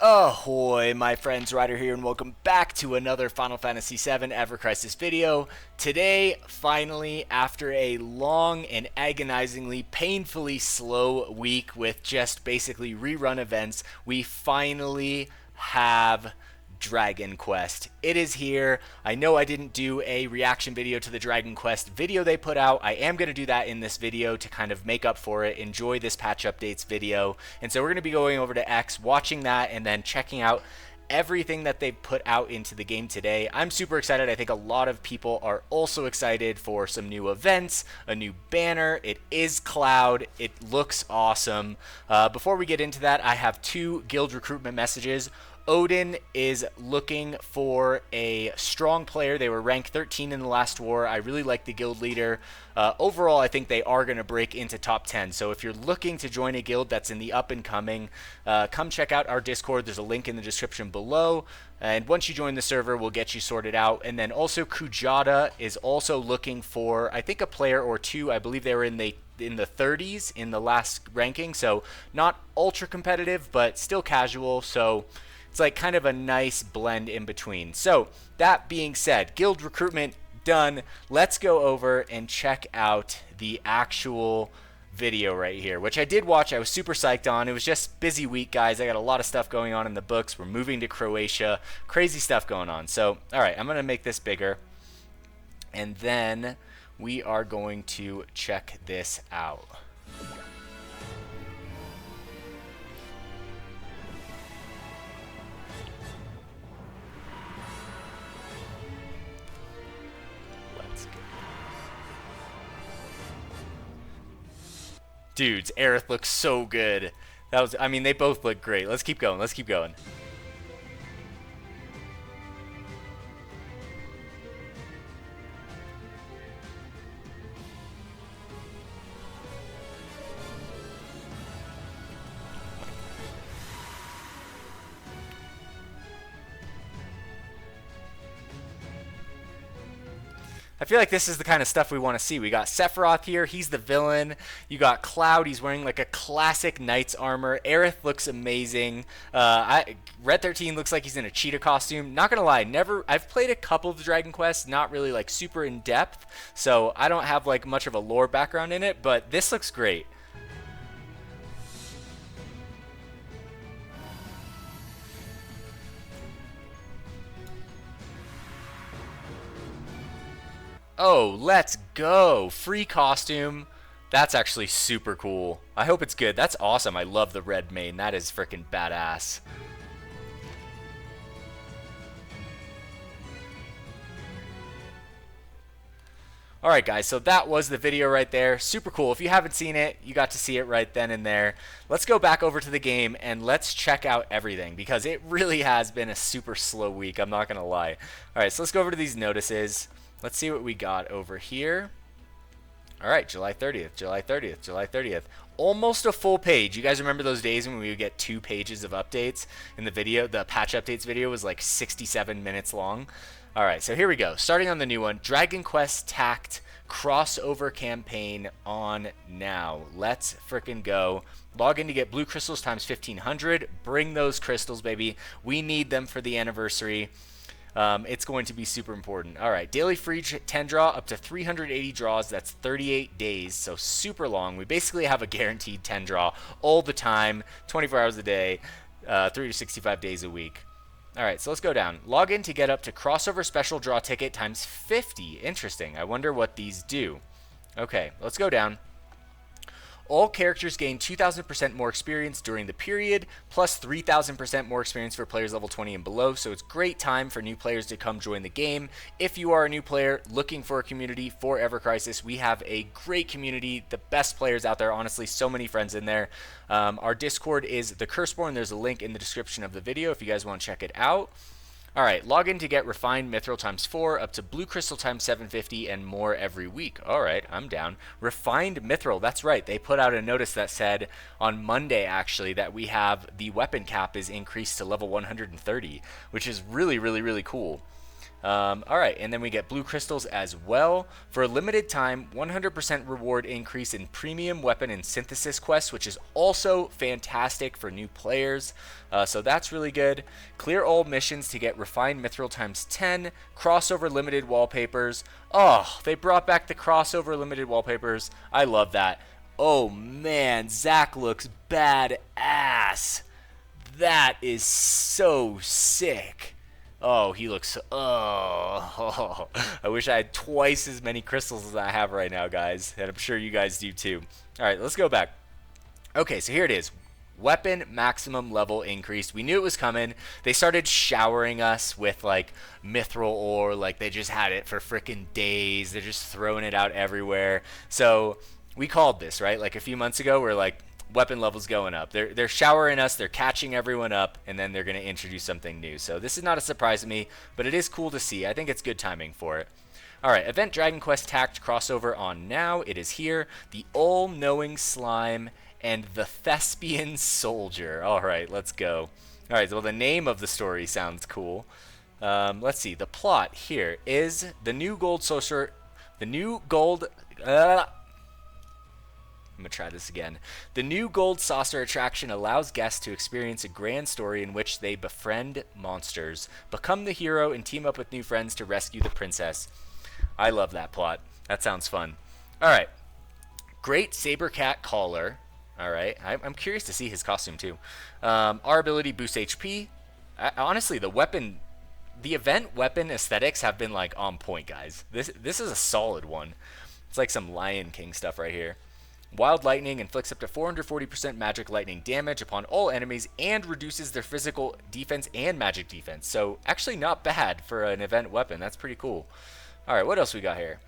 Ahoy, my friends, Ryder here, and welcome back to another Final Fantasy VII Ever Crisis video. Today, finally, after a long and agonizingly, painfully slow week with just basically rerun events, we finally have Dragon Quest. It is here. I know I didn't do a reaction video to the Dragon Quest video they put out. I am going to do that in this video to kind of make up for it. Enjoy this patch updates video. And so we're going to be going over to X, watching that, and then checking out everything that they've put out into the game today. I'm super excited. I think a lot of people are also excited for some new events, a new banner. It is Cloud. It looks awesome. Before we get into that, I have two guild recruitment messages. Odin is looking for a strong player. They were ranked 13 in the last war. I really like the guild leader. Overall, I think they are going to break into top 10. So if you're looking to join a guild that's in the up and coming, come check out our Discord. There's a link in the description below. And once you join the server, we'll get you sorted out. And then also Kujata is also looking for, I think, a player or two. I believe they were in the 30s in the last ranking. So not ultra competitive, but still casual. So it's like kind of a nice blend in between. So that being said, guild recruitment done. Let's go over and check out the actual video right here, which I did watch. I was super psyched on. It was just busy week, guys. I got a lot of stuff going on in the books. We're moving to Croatia. Crazy stuff going on. So, all right, I'm going to make this bigger. And then we are going to check this out. Dudes, Aerith looks so good. I mean, they both look great. Let's keep going. Let's keep going. I feel like this is the kind of stuff we want to see. We got Sephiroth here. He's the villain. You got Cloud. He's wearing like a classic knight's armor. Aerith looks amazing. Red 13 looks like he's in a cheetah costume. Not gonna lie, I've played a couple of Dragon Quests, not really like super in depth, so I don't have like much of a lore background in it, but this looks great. Oh, let's go. Free costume. That's actually super cool. I hope it's good. That's awesome. I love the red mane. That is freaking badass. Alright guys, so that was the video right there. Super cool. If you haven't seen it, you got to see it right then and there. Let's go back over to the game and let's check out everything because it really has been a super slow week. I'm not going to lie. Alright, so let's go over to these notices. Let's see what we got over here. All right, July 30th, July 30th, July 30th. Almost a full page. You guys remember those days when we would get 2 pages of updates in the video? The patch updates video was like 67 minutes long. All right, so here we go. Starting on the new one, Dragon Quest Tact crossover campaign on now. Let's frickin' go. Log in to get blue crystals times 1500. Bring those crystals, baby. We need them for the anniversary. It's going to be super important. All right, daily free 10 draw up to 380 draws. That's 38 days, so super long. We basically have a guaranteed 10 draw all the time, 24 hours a day, 365 days a week. All right, so let's go down. Log in to get up to crossover special draw ticket times 50. Interesting. I wonder what these do. Okay, let's go down. All characters gain 2,000% more experience during the period, plus 3,000% more experience for players level 20 and below, so it's great time for new players to come join the game. If you are a new player looking for a community for Ever Crisis, we have a great community, the best players out there, honestly, so many friends in there. Our Discord is the Curseborn. There's a link in the description of the video if you guys want to check it out. Alright, log in to get refined mithril times 4, up to blue crystal times 750, and more every week. Alright, I'm down. Refined mithril, that's right. They put out a notice that said on Monday, actually, that we have the weapon cap is increased to level 130, which is really, really, really cool. Alright, and then we get blue crystals as well. For a limited time, 100% reward increase in premium weapon and synthesis quests, which is also fantastic for new players. So that's really good. Clear all missions to get refined mithril times 10. Crossover limited wallpapers. Oh, they brought back the crossover limited wallpapers. I love that. Oh man, Zack looks badass. That is so sick. Oh, he looks. Oh, I wish I had twice as many crystals as I have right now, guys. And I'm sure you guys do too. All right, let's go back. Okay, so here it is. Weapon maximum level increase. We knew it was coming. They started showering us with like mithril ore. Like they just had it for freaking days. They're just throwing it out everywhere. So we called this, right? Like a few months ago, we're like, weapon levels going up. They're showering us, they're catching everyone up, and then they're going to introduce something new. So this is not a surprise to me, but it is cool to see. I think it's good timing for it. Alright, Event Dragon Quest Tact crossover on now. It is here. The All-Knowing Slime and the Thespian Soldier. Alright, let's go. Alright, well the name of the story sounds cool. Let's see. The plot here is the new gold sorcerer... The new gold... I'm going to try this again. The new Gold Saucer attraction allows guests to experience a grand story in which they befriend monsters, become the hero, and team up with new friends to rescue the princess. I love that plot. That sounds fun. Alright. Great Saber Cat Collar. Alright. I'm curious to see his costume too. Our ability boosts HP. Honestly, the event weapon aesthetics have been like on point, guys. This is a solid one. It's like some Lion King stuff right here. Wild Lightning inflicts up to 440% magic lightning damage upon all enemies and reduces their physical defense and magic defense. So actually not bad for an event weapon. That's pretty cool. Alright, what else we got here?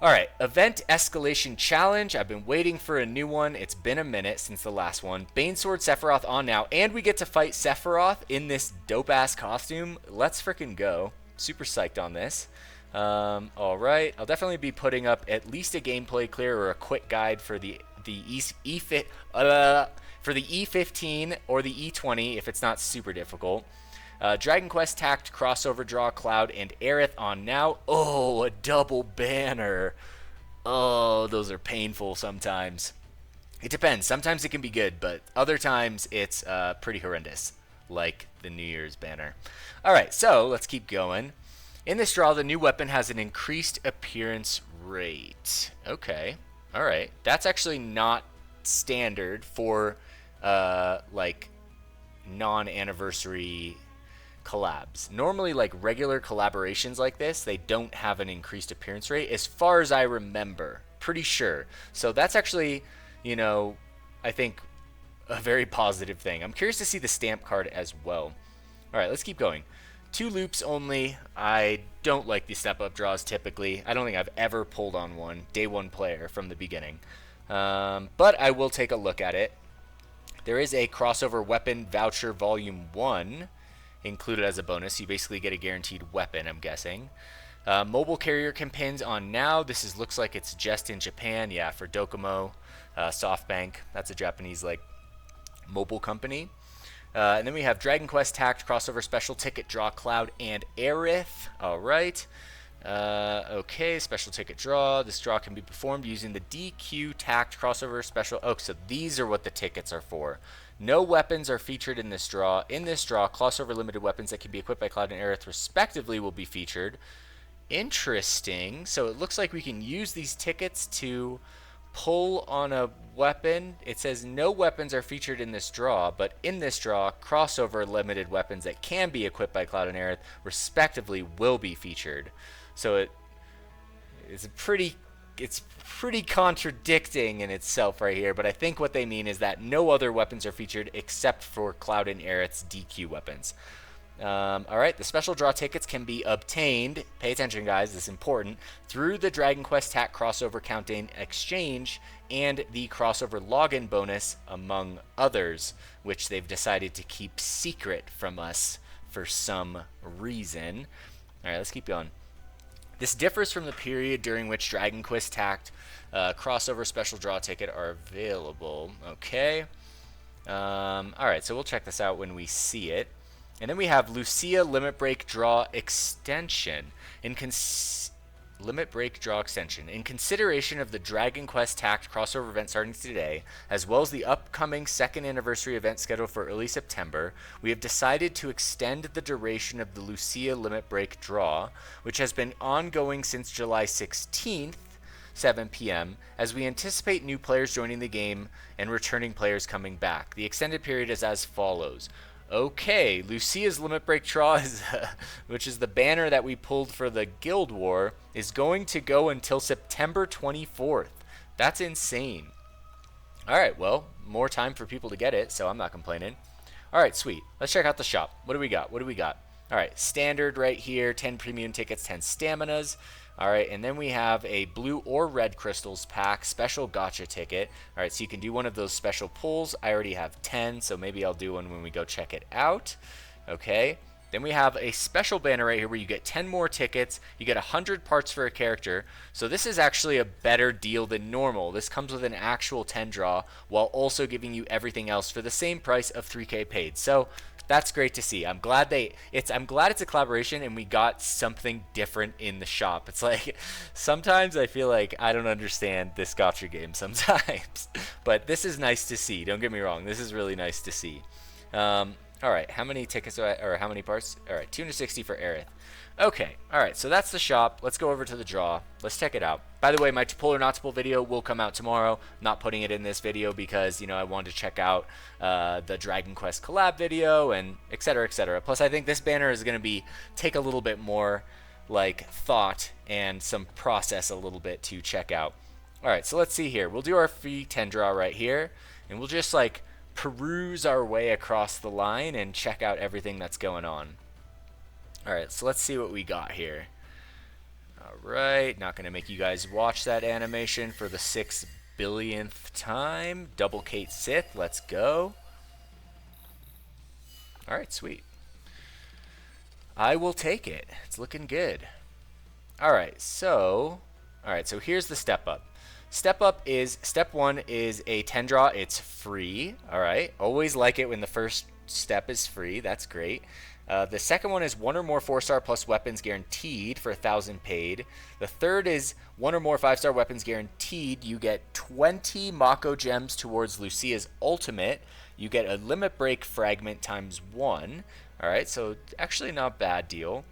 Alright, Event Escalation Challenge. I've been waiting for a new one. It's been a minute since the last one. Banesword Sephiroth on now. And we get to fight Sephiroth in this dope-ass costume. Let's frickin' go. Super psyched on this. Alright, I'll definitely be putting up at least a gameplay clear or a quick guide for the E15 or the E20 if it's not super difficult. Dragon Quest Tact, Crossover Draw, Cloud, and Aerith on now. Oh, a double banner. Oh, those are painful sometimes. It depends. Sometimes it can be good, but other times it's pretty horrendous, like the New Year's banner. Alright, so let's keep going. In this draw, the new weapon has an increased appearance rate. Okay. Alright. That's actually not standard for, like, non-anniversary collabs. Normally, like, regular collaborations like this, they don't have an increased appearance rate, as far as I remember. Pretty sure. So that's actually, you know, I think a very positive thing. I'm curious to see the stamp card as well. Alright, let's keep going. 2 loops only. I don't like the step-up draws typically. I don't think I've ever pulled on one. Day 1 player from the beginning. But I will take a look at it. There is a crossover weapon voucher volume 1 included as a bonus. You basically get a guaranteed weapon, I'm guessing. Mobile carrier campaigns on now. This looks like it's just in Japan. Yeah, for Docomo, SoftBank. That's a Japanese like mobile company. And then we have Dragon Quest Tact, Crossover Special Ticket, Draw, Cloud, and Aerith. Alright. Okay, Special Ticket Draw. This draw can be performed using the DQ Tact, Crossover Special... Oh, so these are what the tickets are for. No weapons are featured in this draw. In this draw, crossover limited weapons that can be equipped by Cloud and Aerith respectively will be featured. Interesting. So it looks like we can use these tickets to pull on a weapon. It says no weapons are featured in this draw, but in this draw, crossover limited weapons that can be equipped by Cloud and Aerith respectively will be featured. So it's pretty contradicting in itself right here, but I think what they mean is that no other weapons are featured except for Cloud and Aerith's DQ weapons. Alright, the special draw tickets can be obtained, pay attention guys, this is important, through the Dragon Quest Tact crossover countdown exchange and the crossover login bonus, among others, which they've decided to keep secret from us for some reason. Alright, let's keep going. This differs from the period during which Dragon Quest Tact crossover special draw ticket are available. Okay. Alright, so we'll check this out when we see it. And then we have Lucia Limit Break Draw Extension. Limit Break Draw Extension. In consideration of the Dragon Quest Tact crossover event starting today, as well as the upcoming second anniversary event scheduled for early September, we have decided to extend the duration of the Lucia Limit Break Draw, which has been ongoing since July 16th, 7 p.m., as we anticipate new players joining the game and returning players coming back. The extended period is as follows. Okay, Lucia's Limit Break Draw, which is the banner that we pulled for the Guild War, is going to go until September 24th. That's insane. Alright, well, more time for people to get it, so I'm not complaining. Alright, sweet. Let's check out the shop. What do we got? Alright, standard right here, 10 premium tickets, 10 staminas. Alright, and then we have a blue or red crystals pack, special gotcha ticket. Alright, so you can do one of those special pulls. I already have 10, so maybe I'll do one when we go check it out. Okay, then we have a special banner right here where you get 10 more tickets. You get 100 parts for a character. So this is actually a better deal than normal. This comes with an actual 10 draw while also giving you everything else for the same price of 3K paid. So that's great to see. I'm glad it's a collaboration and we got something different in the shop. It's like sometimes I feel like I don't understand this gacha game sometimes, but this is nice to see. Don't get me wrong. This is really nice to see. All right, how many tickets or how many parts? All right, 260 for Aerith. Okay, all right, so that's the shop. Let's go over to the draw. Let's check it out. By the way, my to pull or not to pull video will come out tomorrow. Not putting it in this video because, you know, I wanted to check out the Dragon Quest collab video and et cetera, et cetera. Plus, I think this banner is going to take a little bit more like thought and some process a little bit to check out. All right, so let's see here. We'll do our free 10 draw right here, and we'll just like peruse our way across the line and check out everything that's going on. Alright, so let's see what we got here. Alright, not going to make you guys watch that animation for the 6 billionth time. Double Kate Sith, let's go. Alright, sweet. I will take it. It's looking good. Alright, so here's the step up. Step 1 is a 10 draw. It's free. Alright, always like it when the first step is free. That's great. The second one is 1 or more 4-star plus weapons guaranteed for 1,000 paid. The third is 1 or more 5-star weapons guaranteed. You get 20 Mako gems towards Lucia's ultimate. You get a limit break fragment times 1. Alright, so actually not a bad deal.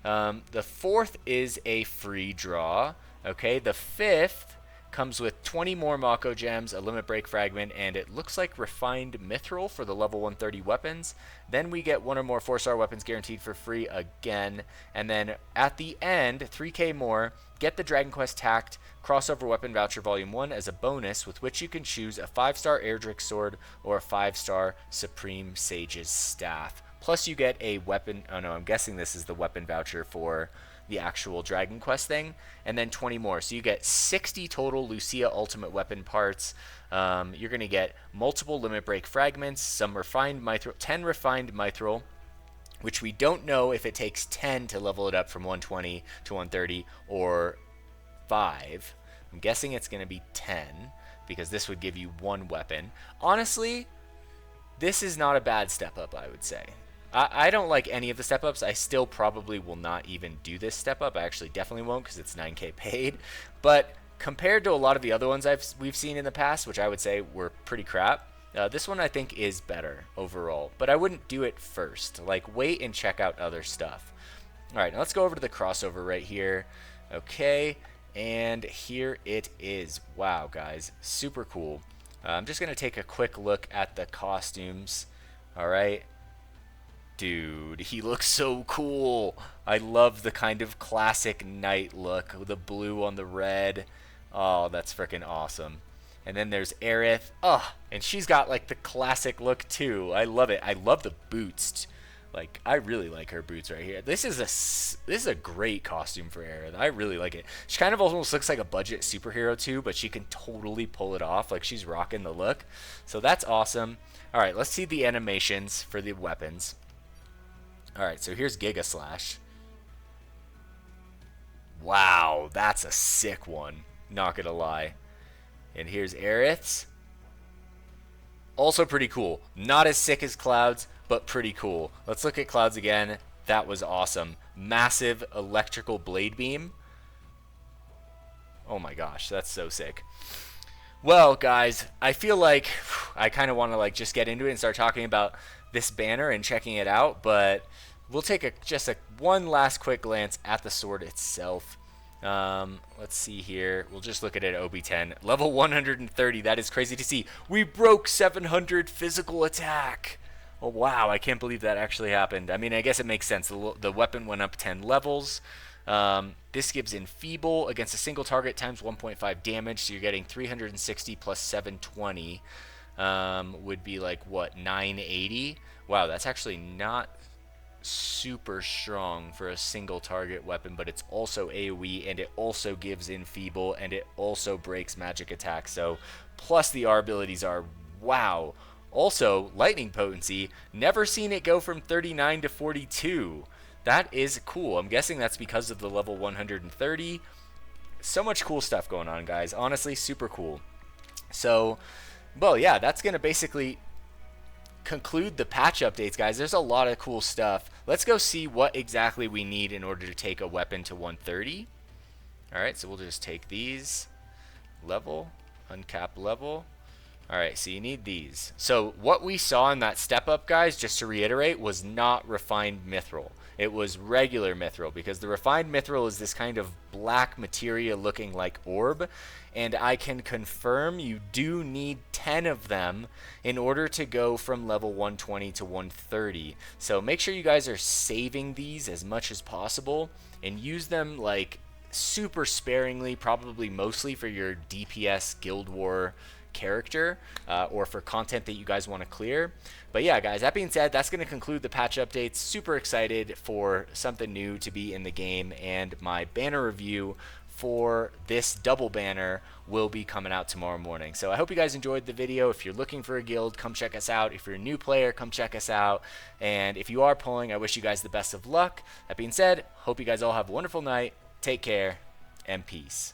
The fourth is a free draw. Okay, the fifth comes with 20 more Mako gems, a limit break fragment, and it looks like refined mithril for the level 130 weapons. Then we get 1 or more 4-star weapons guaranteed for free again. And then at the end, 3K more, get the Dragon Quest Tact crossover weapon voucher volume 1 as a bonus, with which you can choose a 5-star Erdrick sword or a 5-star Supreme Sage's staff. Plus you get a weapon, oh no, I'm guessing this is the weapon voucher for the actual Dragon Quest thing, and then 20 more. So you get 60 total Lucia Ultimate Weapon parts. You're going to get multiple Limit Break fragments, some refined mithril, 10 refined mithril, which we don't know if it takes 10 to level it up from 120 to 130 or 5. I'm guessing it's going to be 10 because this would give you 1 weapon. Honestly, this is not a bad step up, I would say. I don't like any of the step-ups. I still probably will not even do this step-up. I actually definitely won't because it's 9K paid. But compared to a lot of the other ones we've seen in the past, which I would say were pretty crap, this one I think is better overall. But I wouldn't do it first. Like, wait and check out other stuff. All right, now let's go over to the crossover right here. Okay, and here it is. Wow, guys, super cool. I'm just going to take a quick look at the costumes. All right. Dude, he looks so cool. I love the kind of classic knight look, the blue on the red. Oh, that's freaking awesome. And then there's Aerith. Oh, and she's got like the classic look too. I love it. I love the boots. Like, I really like her boots right here. This is a great costume for Aerith. I really like it. She kind of almost looks like a budget superhero too, but she can totally pull it off. Like, she's rocking the look. So that's awesome. All right, let's see the animations for the weapons. Alright, so here's Giga Slash. Wow, that's a sick one. Not gonna lie. And here's Aerith's. Also pretty cool. Not as sick as Cloud's, but pretty cool. Let's look at clouds again. That was awesome. Massive electrical blade beam. Oh my gosh, that's so sick. Well, guys, I feel like I kind of want to like just get into it and start talking about this banner and checking it out, but we'll take just a one last quick glance at the sword itself. Let's see here. We'll just look at it at OB10. Level 130. That is crazy to see. We broke 700 physical attack. Oh, wow. I can't believe that actually happened. I mean, I guess it makes sense. The weapon went up 10 levels. This gives enfeeble against a single target times 1.5 damage, so you're getting 360 plus 720 would be like, what, 980? Wow, that's actually not super strong for a single target weapon, but it's also AoE, and it also gives enfeeble, and it also breaks magic attacks. So plus the R abilities are, wow. Also, lightning potency, never seen it go from 39 to 42. That is cool. I'm guessing that's because of the level 130. So much cool stuff going on, guys. Honestly, super cool. So, well, yeah, that's going to basically conclude the patch updates, guys. There's a lot of cool stuff. Let's go see what exactly we need in order to take a weapon to 130. Alright, so we'll just take these. Level, uncap level. Alright, so you need these. So what we saw in that step up, guys, just to reiterate, was not refined mithril. It was regular mithril, because the refined mithril is this kind of black materia looking like orb, and I can confirm you do need 10 of them in order to go from level 120 to 130. So make sure you guys are saving these as much as possible and use them like super sparingly, probably mostly for your DPS Guild War character or for content that you guys want to clear. But yeah, guys, that being said, that's going to conclude the patch updates. Super excited for something new to be in the game, and my banner review for this double banner will be coming out tomorrow morning. So I hope you guys enjoyed the video. If you're looking for a guild, come check us out. If you're a new player, come check us out. And if you are pulling, I wish you guys the best of luck. That being said, hope you guys all have a wonderful night. Take care and peace.